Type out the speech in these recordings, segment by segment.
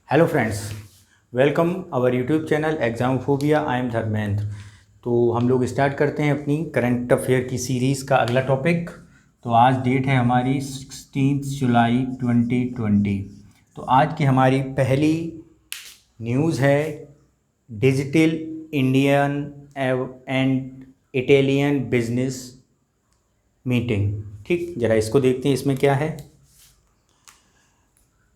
Hello friends, welcome our YouTube channel Examophobia. I am Dharmendra. तो हम लोग स्टार्ट करते हैं अपनी करंट अफेयर की सीरीज़ का अगला टॉपिक। तो आज डेट है हमारी 16 जुलाई 2020। तो आज की हमारी पहली न्यूज़ है digital Indian and Italian business meeting. ठीक, ज़रा इसको देखते हैं इसमें क्या है।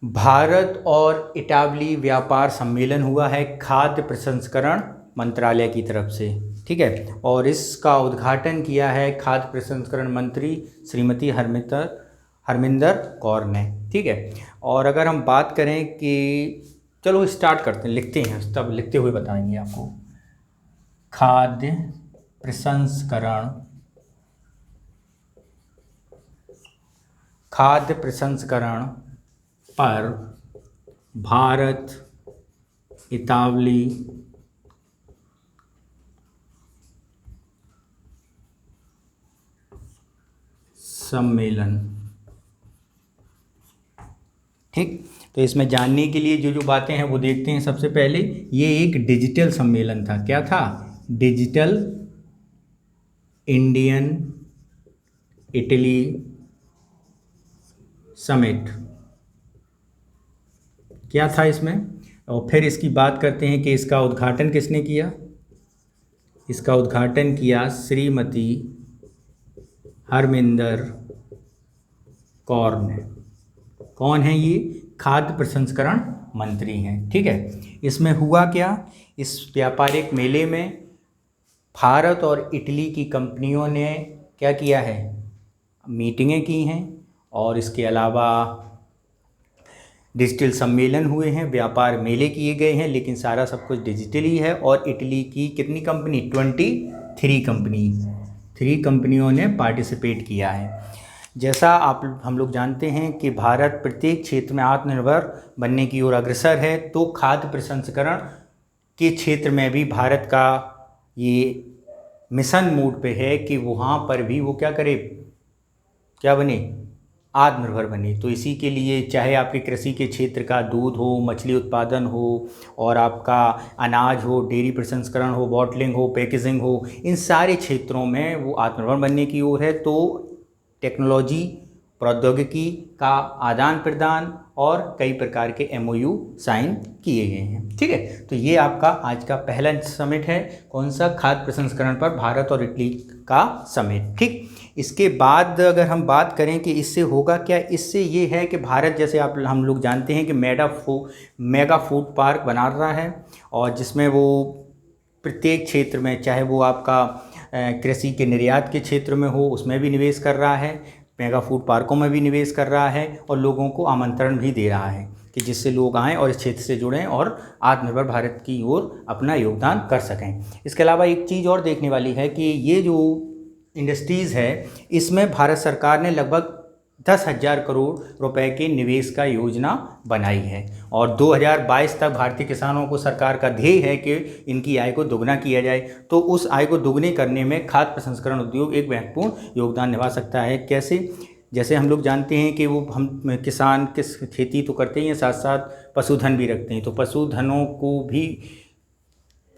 भारत और इटाली व्यापार सम्मेलन हुआ है खाद्य प्रसंस्करण मंत्रालय की तरफ से। ठीक है, और इसका उद्घाटन किया है खाद्य प्रसंस्करण मंत्री श्रीमती हरमिंदर कौर ने। ठीक है, और अगर हम बात करें कि चलो स्टार्ट करते हैं, लिखते हैं, तब लिखते हुए बताएंगे आपको। खाद्य प्रसंस्करण पर भारत इतालवी सम्मेलन। ठीक, तो इसमें जानने के लिए जो जो बातें हैं वो देखते हैं। सबसे पहले ये एक डिजिटल सम्मेलन था। क्या था? Digital Indian Italy summit. क्या था इसमें? और फिर इसकी बात करते हैं कि इसका उद्घाटन किसने किया। इसका उद्घाटन किया श्रीमती हरमिंदर कौर ने। कौन है ये? खाद्य प्रसंस्करण मंत्री हैं। ठीक है, इसमें हुआ क्या? इस व्यापारिक मेले में भारत और इटली की कंपनियों ने क्या किया है? मीटिंगें की हैं, और इसके अलावा डिजिटल सम्मेलन हुए हैं, व्यापार मेले किए गए हैं, लेकिन सारा सब कुछ डिजिटल ही है। और इटली की कितनी कंपनी? 3 कंपनियों ने पार्टिसिपेट किया है। जैसा हम लोग जानते हैं कि भारत प्रत्येक क्षेत्र में आत्मनिर्भर बनने की ओर अग्रसर है, तो खाद्य प्रसंस्करण के क्षेत्र में भी भारत का ये मिशन मोड पे है कि वहाँ पर भी वो क्या करे, क्या बने? आत्मनिर्भर बने। तो इसी के लिए चाहे आपके कृषि के क्षेत्र का दूध हो, मछली उत्पादन हो, और आपका अनाज हो, डेयरी प्रसंस्करण हो, बॉटलिंग हो, पैकेजिंग हो, इन सारे क्षेत्रों में वो आत्मनिर्भर बनने की ओर है। तो टेक्नोलॉजी, प्रौद्योगिकी का आदान प्रदान और कई प्रकार के MOU साइन किए गए हैं। ठीक है, तो ये आपका आज का पहला समिट है। कौन सा? खाद्य प्रसंस्करण पर भारत और इटली का समिट। ठीक, इसके बाद अगर हम बात करें कि इससे होगा क्या, इससे ये है कि भारत, जैसे हम लोग जानते हैं कि मेगा फूड पार्क बना रहा है, और जिसमें वो प्रत्येक क्षेत्र में, चाहे वो आपका कृषि के निर्यात के क्षेत्र में हो, उसमें भी निवेश कर रहा है, मेगा फूड पार्कों में भी निवेश कर रहा है, और लोगों को आमंत्रण भी दे रहा है कि जिससे लोग आएँ और इस क्षेत्र से जुड़ें और आत्मनिर्भर भारत की ओर अपना योगदान कर सकें। इसके अलावा एक चीज़ और देखने वाली है कि ये जो इंडस्ट्रीज़ है, इसमें भारत सरकार ने लगभग 10,000 करोड़ रुपए के निवेश का योजना बनाई है, और 2022 तक भारतीय किसानों को सरकार का ध्येय है कि इनकी आय को दोगुना किया जाए। तो उस आय को दोगुने करने में खाद्य प्रसंस्करण उद्योग एक महत्वपूर्ण योगदान निभा सकता है। कैसे? जैसे हम लोग जानते हैं कि वो हम किसान खेती तो करते ही हैं, साथ साथ पशुधन भी रखते हैं। तो पशुधनों को भी,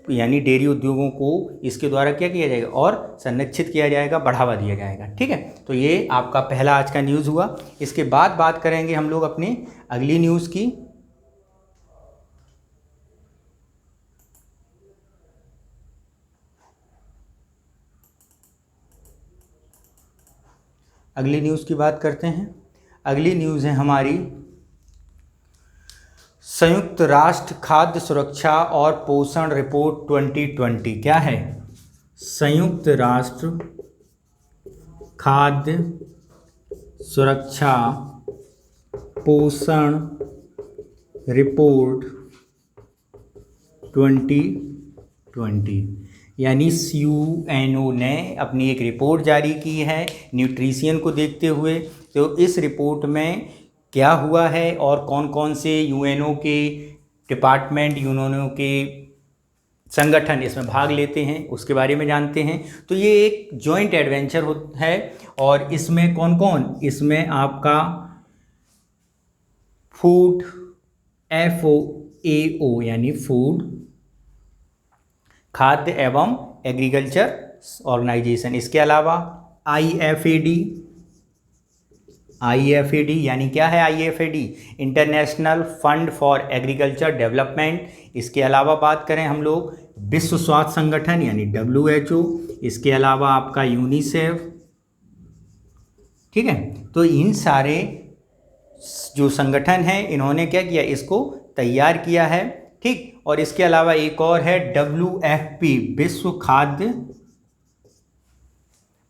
यानी डेयरी उद्योगों को इसके द्वारा क्या किया जाएगा और संरक्षित किया जाएगा, बढ़ावा दिया जाएगा। ठीक है, तो ये आपका पहला आज का न्यूज़ हुआ। इसके बाद बात करेंगे हम लोग अपनी अगली न्यूज़ की। अगली न्यूज़ की बात करते हैं। अगली न्यूज़ है हमारी संयुक्त राष्ट्र खाद्य सुरक्षा और पोषण रिपोर्ट 2020। क्या है? संयुक्त राष्ट्र खाद्य सुरक्षा पोषण रिपोर्ट 2020, यानी UNO ने अपनी एक रिपोर्ट जारी की है न्यूट्रिशन को देखते हुए। तो इस रिपोर्ट में क्या हुआ है और कौन कौन से UNO के डिपार्टमेंट, UNO के संगठन इसमें भाग लेते हैं, उसके बारे में जानते हैं। तो ये एक जॉइंट एडवेंचर है, और इसमें कौन कौन? इसमें आपका फूड FAO यानी फूड खाद्य एवं एग्रीकल्चर ऑर्गेनाइजेशन। इसके अलावा IFAD यानी क्या है IFAD, international fund for agriculture development. इसके अलावा बात करें हम लोग विश्व स्वास्थ्य संगठन यानी WHO। इसके अलावा आपका यूनिसेफ, ठीक है। तो इन सारे जो संगठन हैं इन्होंने क्या किया, इसको तैयार किया है, ठीक। और इसके अलावा एक और है WFP, विश्व खाद्य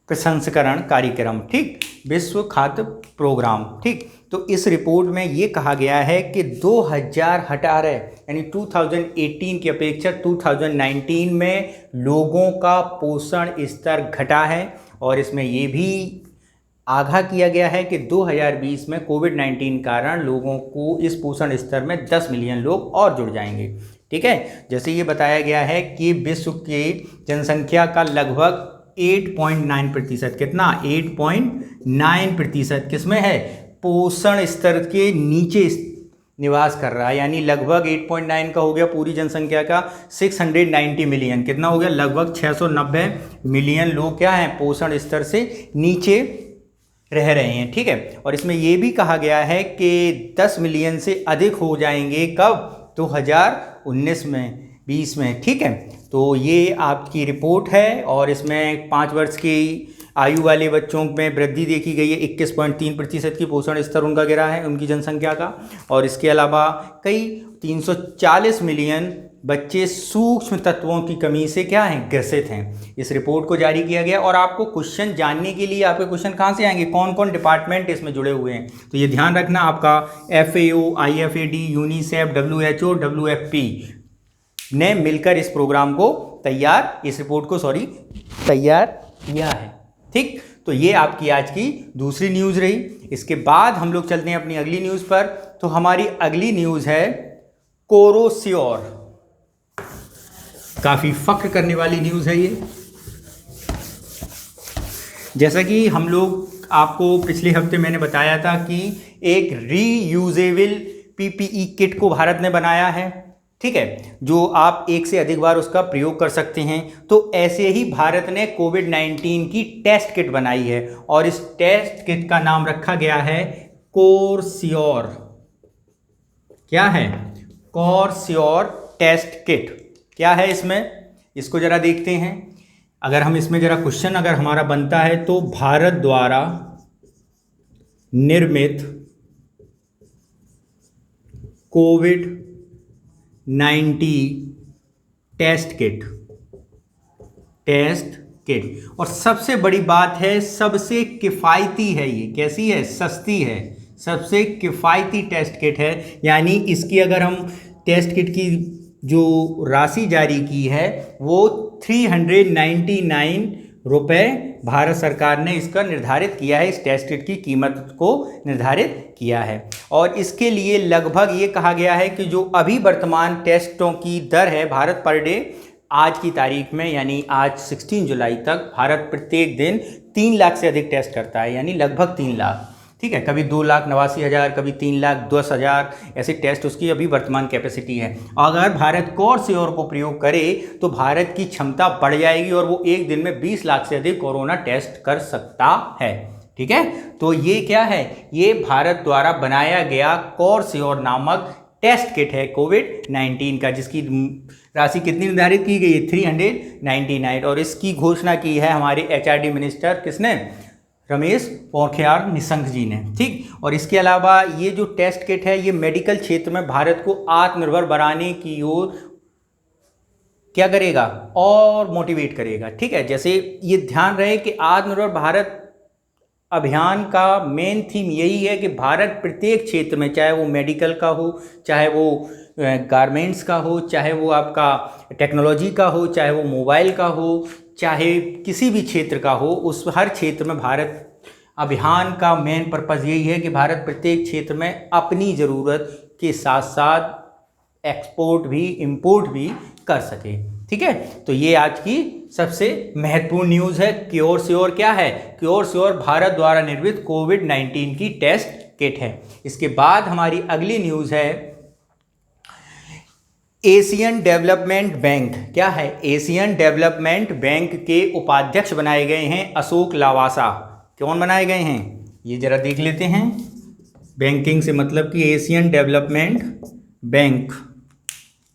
प्रसंस्करण कार्यक्रम, ठीक, विश्व खाद्य प्रोग्राम, ठीक। तो इस रिपोर्ट में ये कहा गया है कि 2018 यानी 2018 की अपेक्षा 2019 में लोगों का पोषण स्तर घटा है। और इसमें ये भी आगाह किया गया है कि 2020 में कोविड-19 कारण लोगों को इस पोषण स्तर में 10 मिलियन लोग और जुड़ जाएंगे, ठीक है। जैसे ये बताया गया है कि विश्व की जनसंख्या का लगभग 8.9%, कितना 8.9% किसमें है, पोषण स्तर के नीचे निवास कर रहा है। यानी लगभग 8.9 का हो गया पूरी जनसंख्या का 690 मिलियन, कितना हो गया, लगभग 690 मिलियन लोग क्या हैं, पोषण स्तर से नीचे रह रहे हैं, ठीक है। और इसमें यह भी कहा गया है कि 10 मिलियन से अधिक हो जाएंगे कब, 2019 में 20 में, ठीक है। तो ये आपकी रिपोर्ट है और इसमें 5 वर्ष की आयु वाले बच्चों में वृद्धि देखी गई है, 21.3% की पोषण स्तर उनका गिरा है, उनकी जनसंख्या का। और इसके अलावा कई 340 मिलियन बच्चे सूक्ष्म तत्वों की कमी से क्या हैं, ग्रसित हैं। इस रिपोर्ट को जारी किया गया। और आपको क्वेश्चन जानने के लिए आपके क्वेश्चन कहाँ से आएंगे, कौन कौन डिपार्टमेंट इसमें जुड़े हुए हैं, तो ये ध्यान रखना, आपका FAO, IFAD, UNICEF, WHO, WFP ने मिलकर इस प्रोग्राम को इस रिपोर्ट को तैयार किया है, ठीक। तो ये आपकी आज की दूसरी न्यूज़ रही। इसके बाद हम लोग चलते हैं अपनी अगली न्यूज़ पर। तो हमारी अगली न्यूज़ है कोरोस्योर, काफ़ी फख्र करने वाली न्यूज़ है ये। जैसा कि हम लोग आपको पिछले हफ्ते मैंने बताया था कि एक रीयूजेबल PPE किट को भारत ने बनाया है, ठीक है, जो आप एक से अधिक बार उसका प्रयोग कर सकते हैं। तो ऐसे ही भारत ने कोविड-19 की टेस्ट किट बनाई है और इस टेस्ट किट का नाम रखा गया है कोरस्योर। क्या है, कोरस्योर टेस्ट किट। क्या है इसमें, इसको जरा देखते हैं। अगर हम इसमें जरा क्वेश्चन अगर हमारा बनता है तो भारत द्वारा निर्मित कोविड-19 टेस्ट किट। और सबसे बड़ी बात है, सबसे किफ़ायती है ये। कैसी है, सस्ती है, सबसे किफ़ायती टेस्ट किट है। यानी इसकी अगर हम टेस्ट किट की जो राशि जारी की है वो 399 रुपये भारत सरकार ने इसका निर्धारित किया है, इस टेस्ट किट की कीमत को निर्धारित किया है। और इसके लिए लगभग ये कहा गया है कि जो अभी वर्तमान टेस्टों की दर है भारत पर डे, आज की तारीख में यानी आज 16 जुलाई तक भारत प्रत्येक दिन 3 लाख से अधिक टेस्ट करता है, यानी लगभग 3 लाख, ठीक है। कभी 2,89,000, कभी 3,10,000 ऐसे टेस्ट उसकी अभी वर्तमान कैपेसिटी है। अगर भारत कोरस्योर को प्रयोग करे तो भारत की क्षमता बढ़ जाएगी और वो एक दिन में 20 लाख से अधिक कोरोना टेस्ट कर सकता है, ठीक है। तो ये क्या है, ये भारत द्वारा बनाया गया कोरस्योर नामक टेस्ट किट है कोविड-19 का, जिसकी राशि कितनी निर्धारित की गई है, 399। और इसकी घोषणा की है हमारे HRD मिनिस्टर किसने, रमेश पोखरियाल निशंक जी ने, ठीक। और इसके अलावा ये जो टेस्ट किट है ये मेडिकल क्षेत्र में भारत को आत्मनिर्भर बनाने की ओर क्या करेगा, और मोटिवेट करेगा, ठीक है। जैसे ये ध्यान रहे कि आत्मनिर्भर भारत अभियान का मेन थीम यही है कि भारत प्रत्येक क्षेत्र में, चाहे वो मेडिकल का हो, चाहे वो गारमेंट्स का हो, चाहे वो आपका टेक्नोलॉजी का हो, चाहे वो मोबाइल का हो, चाहे किसी भी क्षेत्र का हो, उस हर क्षेत्र में भारत अभियान का मेन पर्पज़ यही है कि भारत प्रत्येक क्षेत्र में अपनी ज़रूरत के साथ साथ एक्सपोर्ट भी इंपोर्ट भी कर सके, ठीक है। तो ये आज की सबसे महत्वपूर्ण न्यूज़ है। कोरस्योर क्या है, कोरस्योर भारत द्वारा निर्मित कोविड-19 की टेस्ट किट है। इसके बाद हमारी अगली न्यूज़ है एशियन डेवलपमेंट बैंक, क्या है, एशियन डेवलपमेंट बैंक के उपाध्यक्ष बनाए गए हैं अशोक लावासा। कौन बनाए गए हैं, ये जरा देख लेते हैं। बैंकिंग से मतलब कि एशियन डेवलपमेंट बैंक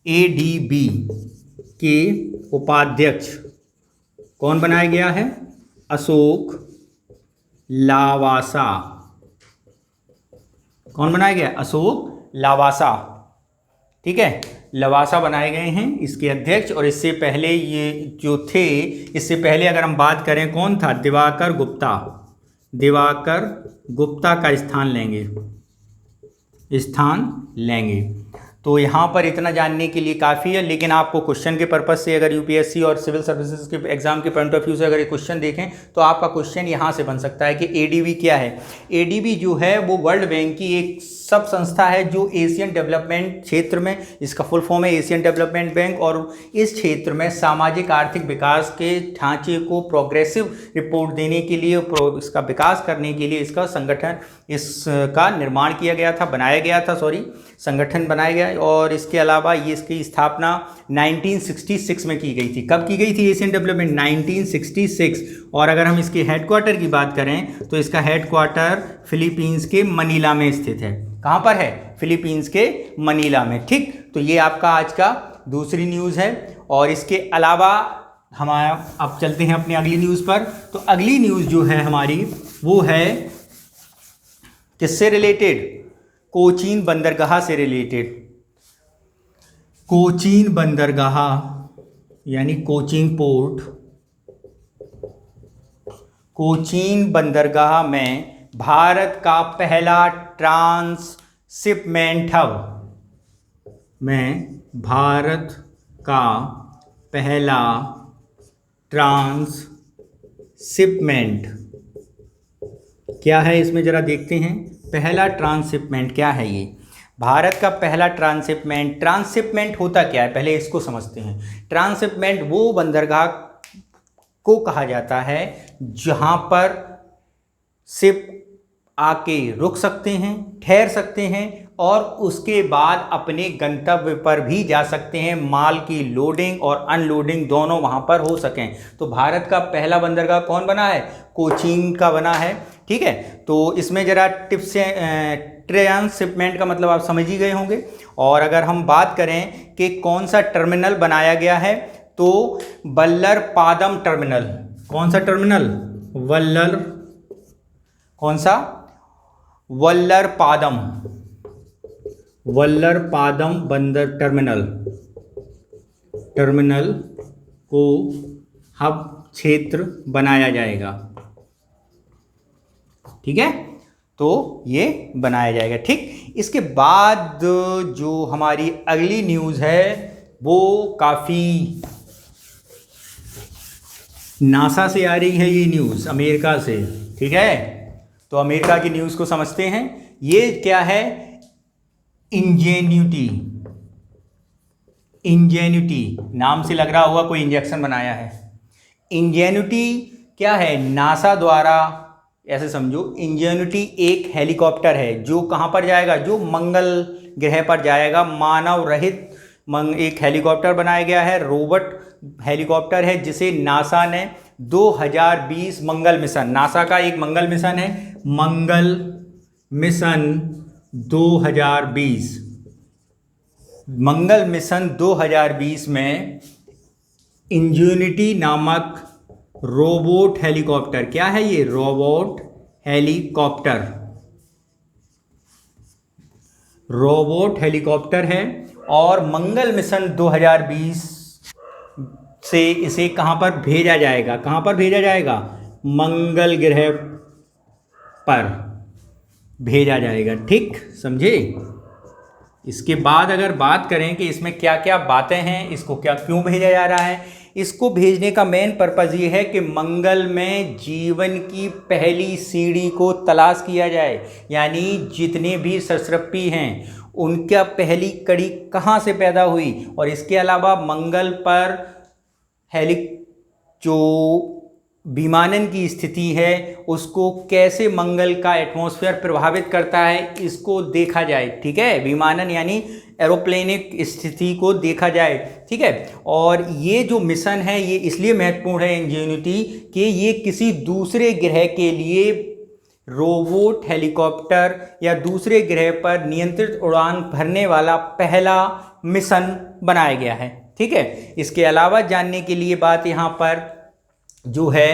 एडीबी के उपाध्यक्ष कौन बनाया गया है, अशोक लावासा। कौन बनाया गया, अशोक लावासा, ठीक है, लवासा बनाए गए हैं इसके अध्यक्ष। और इससे पहले ये जो थे, इससे पहले अगर हम बात करें कौन था, दिवाकर गुप्ता। दिवाकर गुप्ता का स्थान लेंगे। तो यहाँ पर इतना जानने के लिए काफ़ी है, लेकिन आपको क्वेश्चन के पर्पज़ से अगर यूपीएससी और सिविल सर्विसेज के एग्जाम के पॉइंट ऑफ व्यू से अगर ये क्वेश्चन देखें तो आपका क्वेश्चन यहाँ से बन सकता है कि एडीबी क्या है। एडीबी जो है वो वर्ल्ड बैंक की एक सब संस्था है जो एशियन डेवलपमेंट क्षेत्र में, इसका फुल फॉर्म है एशियन डेवलपमेंट बैंक, और इस क्षेत्र में सामाजिक आर्थिक विकास के ढांचे को प्रोग्रेसिव रिपोर्ट देने के लिए, इसका विकास करने के लिए इसका निर्माण किया गया था, संगठन बनाया गया। और इसके अलावा ये इसकी स्थापना 1966 में की गई थी। कब की गई थी एशियन डेवलपमेंट, 1966। और अगर हम इसके हेडक्वार्टर की बात करें तो इसका हेडक्वार्टर फिलीपींस के मनीला में स्थित है। कहाँ पर है, फिलीपींस के मनीला में, ठीक। तो ये आपका आज का दूसरी न्यूज़ है। और इसके अलावा हमारा अब चलते हैं अपनी अगली न्यूज़ पर। तो अगली न्यूज़ जो है हमारी वो है किससे रिलेटेड, कोचीन बंदरगाह से रिलेटेड। कोचीन बंदरगाह यानी कोचीन पोर्ट, कोचीन बंदरगाह में भारत का पहला ट्रांसशिपमेंट हब, क्या है इसमें जरा देखते हैं। पहला ट्रांसशिपमेंट क्या है, ये भारत का पहला ट्रांसशिपमेंट होता क्या है, पहले इसको समझते हैं। ट्रांसशिपमेंट वो बंदरगाह को कहा जाता है जहां पर शिप आके रुक सकते हैं, ठहर सकते हैं और उसके बाद अपने गंतव्य पर भी जा सकते हैं। माल की लोडिंग और अनलोडिंग दोनों वहां पर हो सकें। तो भारत का पहला बंदरगाह कौन बना है, कोचीन का बना है, ठीक है। तो इसमें जरा टिप्स से ट्रांसशिपमेंट का मतलब आप समझ ही गए होंगे। और अगर हम बात करें कि कौन सा टर्मिनल बनाया गया है तो वल्लरपादम टर्मिनल। कौन सा टर्मिनल, वल्लरपादम बंदर टर्मिनल को हब क्षेत्र बनाया जाएगा, ठीक है। तो ये बनाया जाएगा, ठीक। इसके बाद जो हमारी अगली न्यूज़ है वो काफ़ी नासा से आ रही है, ये न्यूज़ अमेरिका से, ठीक है। तो अमेरिका की न्यूज़ को समझते हैं। ये क्या है, इंजेन्यूटी नाम से लग रहा होगा कोई इंजेक्शन बनाया है। इंजेन्यूटी क्या है, नासा द्वारा, ऐसे समझो इंजेन्यूटी एक हेलीकॉप्टर है जो कहाँ पर जाएगा, जो मंगल ग्रह पर जाएगा। मानव रहित एक हेलीकॉप्टर बनाया गया है, रोबोट हेलीकॉप्टर है जिसे नासा ने 2020 मंगल मिशन, नासा का एक मंगल मिशन है, मंगल मिशन 2020, मंगल मिशन 2020 में इंजेन्यूटी नामक रोबोट हेलीकॉप्टर, क्या है ये, रोबोट हेलीकॉप्टर है। और मंगल मिशन 2020 से इसे कहाँ पर भेजा जाएगा, मंगल ग्रह पर भेजा जाएगा, ठीक, समझे। इसके बाद अगर बात करें कि इसमें क्या क्या बातें हैं, इसको क्यों भेजा जा रहा है, इसको भेजने का मेन पर्पज़ ये है कि मंगल में जीवन की पहली सीढ़ी को तलाश किया जाए। यानी जितने भी सरीसृप हैं उनका पहली कड़ी कहाँ से पैदा हुई। और इसके अलावा मंगल पर जो विमानन की स्थिति है उसको कैसे मंगल का एटमॉस्फेयर प्रभावित करता है, इसको देखा जाए, ठीक है। विमानन यानी एरोप्लेनिक स्थिति को देखा जाए, ठीक है। और ये जो मिशन है ये इसलिए महत्वपूर्ण है इंजेन्युटी कि ये किसी दूसरे ग्रह के लिए रोबोट हेलीकॉप्टर या दूसरे ग्रह पर नियंत्रित उड़ान भरने वाला पहला मिशन बनाया गया है, ठीक है। इसके अलावा जानने के लिए बात यहाँ पर जो है,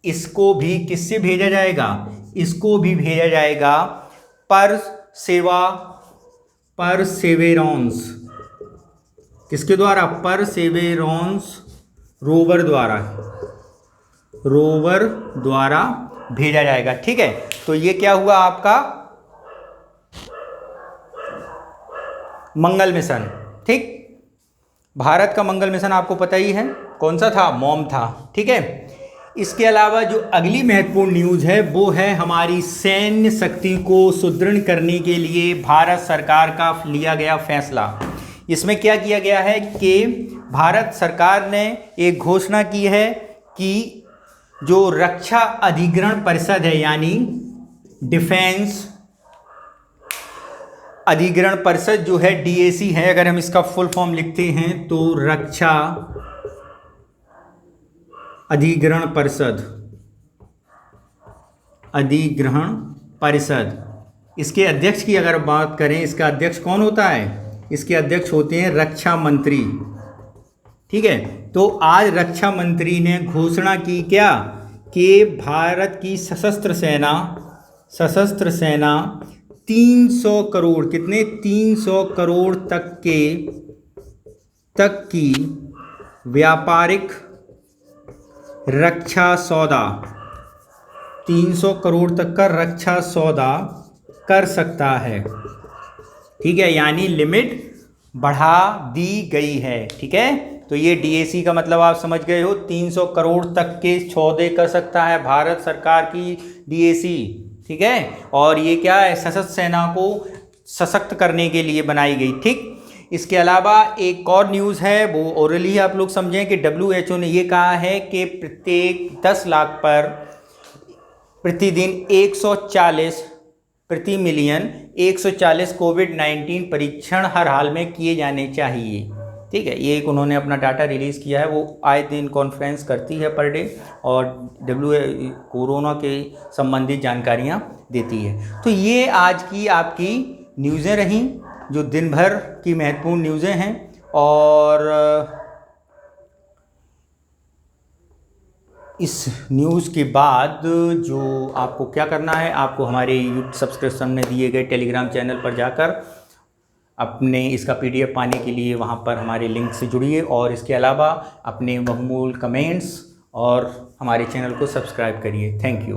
इसको भी किससे भेजा जाएगा, इसको भी भेजा जाएगा परसेवेरोंस, किसके द्वारा, परसेवेरोंस रोवर द्वारा भेजा जाएगा, ठीक है। तो ये क्या हुआ आपका मंगल मिशन, ठीक। भारत का मंगल मिशन आपको पता ही है कौन सा था, मॉम था, ठीक है। इसके अलावा जो अगली महत्वपूर्ण न्यूज़ है वो है हमारी सैन्य शक्ति को सुदृढ़ करने के लिए भारत सरकार का लिया गया फैसला। इसमें क्या किया गया है कि भारत सरकार ने एक घोषणा की है कि जो रक्षा अधिग्रहण परिषद है, यानी डिफेंस अधिग्रहण परिषद जो है DAC है, अगर हम इसका फुल फॉर्म लिखते हैं तो रक्षा अधिग्रहण परिषद, इसके अध्यक्ष की अगर बात करें, इसका अध्यक्ष कौन होता है, इसके अध्यक्ष होते हैं रक्षा मंत्री, ठीक है। तो आज रक्षा मंत्री ने घोषणा की क्या कि भारत की सशस्त्र सेना 300 करोड़, कितने, 300 करोड़ तक की व्यापारिक रक्षा सौदा, 300 करोड़ तक का रक्षा सौदा कर सकता है, ठीक है। यानी लिमिट बढ़ा दी गई है, ठीक है। तो ये DAC का मतलब आप समझ गए हो, 300 करोड़ तक के सौदे कर सकता है भारत सरकार की DAC, ठीक है। और ये क्या है, सशस्त्र सेना को सशक्त करने के लिए बनाई गई, ठीक। इसके अलावा एक और न्यूज़ है, वो ओरली आप लोग समझें कि WHO ने ये कहा है कि प्रत्येक 10 लाख पर प्रतिदिन 140 प्रति मिलियन 140 कोविड-19 परीक्षण हर हाल में किए जाने चाहिए, ठीक है। ये एक उन्होंने अपना डाटा रिलीज़ किया है, वो आए दिन कॉन्फ्रेंस करती है पर डे और कोरोना के संबंधित जानकारियाँ देती है। तो ये आज की आपकी न्यूज़ें रहीं जो दिन भर की महत्वपूर्ण न्यूज़ें हैं। और इस न्यूज़ के बाद जो आपको क्या करना है, आपको हमारे यूट्यूब सब्सक्रिप्शन में दिए गए टेलीग्राम चैनल पर जाकर अपने इसका PDF पाने के लिए वहां पर हमारे लिंक से जुड़िए, और इसके अलावा अपने बहुमूल्य कमेंट्स और हमारे चैनल को सब्सक्राइब करिए। Thank you.